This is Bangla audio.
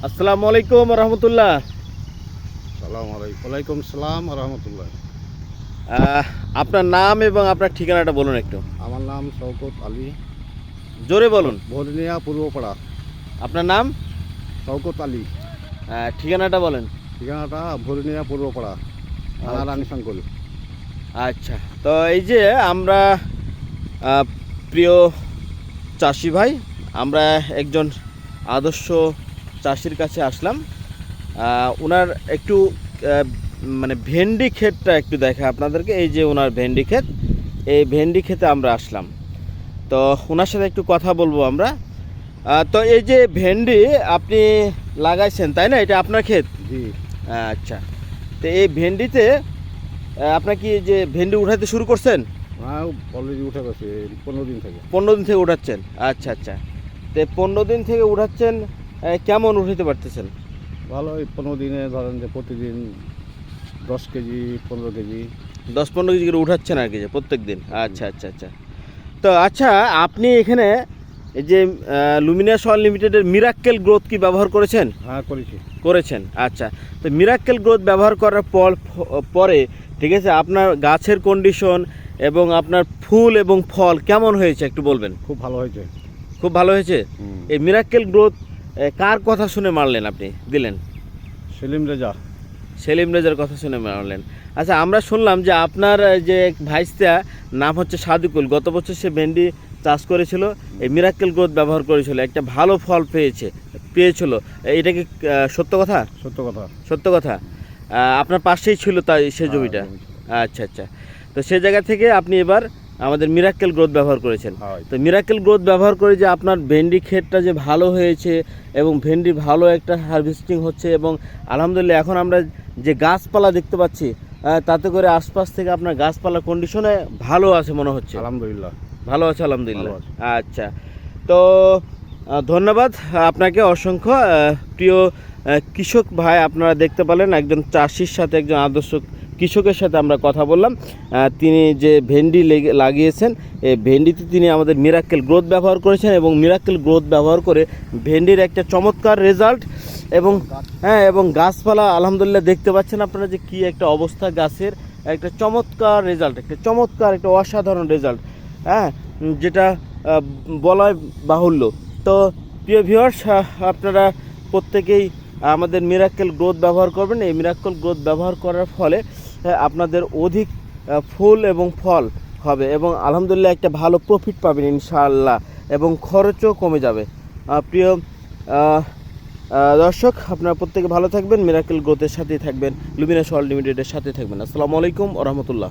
আসসালামু আলাইকুম রহমতুল্লাহ। ওয়ালাইকুম সালাম রহমতুল্লাহ। আপনার নাম এবং আপনার ঠিকানাটা বলুন একটু। আমার নাম শওকত আলী, জোরে বলুন। ভরনিয়া পূর্বপাড়া। আপনার নাম? শওকত আলী। ঠিকানাটা বলেন। ঠিকানাটা ভরনিয়া পূর্বপাড়া, থানা রানীশঙ্কল। আচ্ছা, তো এই যে আমরা প্রিয় চাষি ভাই, আমরা একজন আদর্শ চাষির কাছে আসলাম। ওনার একটু মানে ভেন্ডি ক্ষেতটা একটু দেখে আপনাদেরকে। এই যে ওনার ভেন্ডি ক্ষেত, এই ভেন্ডি ক্ষেতে আমরা আসলাম। তো ওনার সাথে একটু কথা বলবো আমরা। তো এই যে ভেন্ডি আপনি লাগাইছেন, তাই না? এটা আপনার ক্ষেত? জি। আচ্ছা, তো এই ভেন্ডিতে আপনার কি যে ভেন্ডি উঠাতে শুরু করছেন? হ্যাঁ, অলরেডি উঠে গেছে 15 দিন থেকে। 15 দিন থেকে উঠাচ্ছেন? আচ্ছা আচ্ছা, তো 15 দিন থেকে উঠাচ্ছেন, কেমন উঠাতে পারতেছেন? ভালো। এই 15 দিনে ধরেন যে প্রতিদিন 10 কেজি 15 কেজি। 10-15 কেজি করে উঠাচ্ছেন আর কি, যে প্রত্যেক দিন? আচ্ছা আচ্ছা আচ্ছা। তো আচ্ছা, আপনি এখানে এই যে লুমিনাস আনলিমিটেডের মিরাক্কেল গ্রোথ কি ব্যবহার করেছেন? হ্যাঁ, করেছেন। আচ্ছা, তো মিরাক্কেল গ্রোথ ব্যবহার করার পরে ঠিক আছে, আপনার গাছের কন্ডিশন এবং আপনার ফুল এবং ফল কেমন হয়েছে একটু বলবেন? খুব ভালো হয়েছে। খুব ভালো হয়েছে। এই মিরাক্কেল গ্রোথ কার কথা শুনে মারলেন, আপনি দিলেন? সেলিম রেজা। সেলিম রেজার কথা শুনে মারলেন। আচ্ছা, আমরা শুনলাম যে আপনার যে ভাইস্তা নাম হচ্ছে সাদিকুল, গত বছর সে ভেন্ডি চাষ করেছিল, এই মিরাক্কেল গ্রোথ ব্যবহার করেছিল, একটা ভালো ফল পেয়েছিল। এটা কি সত্য কথা? সত্য কথা। সত্য কথা। আপনার পাশেই ছিল তাই সে জমিটা? আচ্ছা আচ্ছা, তো সে জায়গা থেকে আপনি এবার আমাদের মিরাক্কেল গ্রোথ ব্যবহার করেছেন। তো মিরাক্কেল গ্রোথ ব্যবহার করে যে আপনার ভেন্ডি ক্ষেতটা যে ভালো হয়েছে এবং ভেন্ডি ভালো একটা হারভেস্টিং হচ্ছে, এবং আলহামদুলিল্লাহ এখন আমরা যে গাছপালা দেখতে পাচ্ছি, তাতে করে আশপাশ থেকে আপনার গাছপালা কন্ডিশনে ভালো আছে মনে হচ্ছে? আলহামদুলিল্লাহ ভালো আছে, আলহামদুলিল্লাহ। আচ্ছা, তো ধন্যবাদ আপনাকে অসংখ্য। প্রিয় কৃষক ভাই, আপনারা দেখতে পেলেন একজন চাষির সাথে, একজন আদর্শ কৃষকের সাথে আমরা কথা বললাম। তিনি যে ভেন্ডি লাগিয়েছেন, এই ভেন্ডিতে তিনি আমাদের মিরাক্কেল গ্রোথ ব্যবহার করেছেন, এবং মিরাক্কেল গ্রোথ ব্যবহার করে ভেন্ডির একটা চমৎকার রেজাল্ট, এবং এবং গাছপালা আলহামদুলিল্লাহ দেখতে পাচ্ছেন আপনারা যে কী একটা অবস্থা গাছের, একটা চমৎকার রেজাল্ট, একটা অসাধারণ রেজাল্ট, যেটা বলাই বাহুল্য। তো প্রিয় ভিউয়ার্স, আপনারা প্রত্যেকেই আমাদের মিরাক্কেল গ্রোথ ব্যবহার করবেন। এই মিরাক্কেল গ্রোথ ব্যবহার করার ফলে আপনাদের অধিক ফুল এবং ফল হবে, এবং আলহামদুলিল্লাহ একটা ভালো প্রফিট পাবেন ইনশাআল্লাহ, এবং খরচও কমে যাবে। প্রিয় দর্শক, আপনারা প্রত্যেকে ভালো থাকবেন, মিরাক্কেল গ্রোথের সাথেই থাকবেন, লুমিনাস ওয়ার্ল্ড লিমিটেডের সাথে থাকবেন। আসসালামু আলাইকুম ওয়া রাহমাতুল্লাহ।